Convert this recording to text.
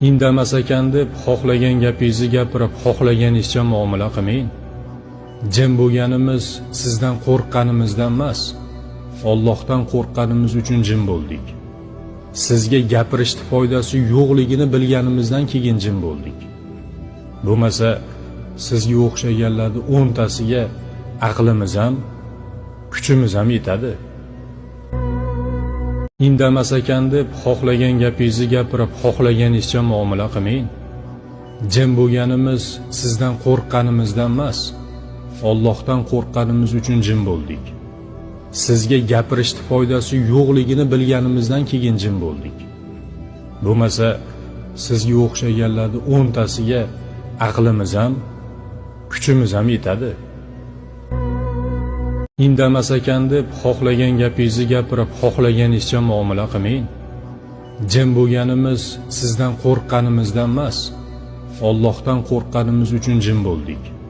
Indamas ekan deb xohlagan gapingizni gapirib, xohlaganingizcha muomala qilmang. Jim bo'lganimiz sizdan qo'rqqanimizdan emas, Allohdan qo'rqqanimiz uchun jim bo'ldik. Sizga gapirishni foydasi yo'qligini bilganimizdan keyin jim bo'ldik. Bo'lmasa sizga o'xshaganlarning 10 tasiga aqlimiz ham, kuchimiz ham yetadi. Indamas ekan deb xohlagan gapingizni gapirib, xohlaganingizcha muomala qilmang. Jim bo'lganimiz sizdan qo'rqqanimizdan emas, Allohdan qo'rqqanimiz uchun jim bo'ldik. Sizga gapirishni foydasi yo'qligini bilganimizdan keyin jim bo'ldik. Bo'lmasa sizga o'xshaganlarning 10 tasiga aqlimiz ham, kuchimiz ham yetadi. Indamas ekan deb xohlagan gapingizni gapirib, xohlaganingizcha muomala qilmang. Jim bo'lganimiz sizdan qo'rqqanimizdan emas, Allohdan qo'rqqanimiz uchun jim bo'ldik.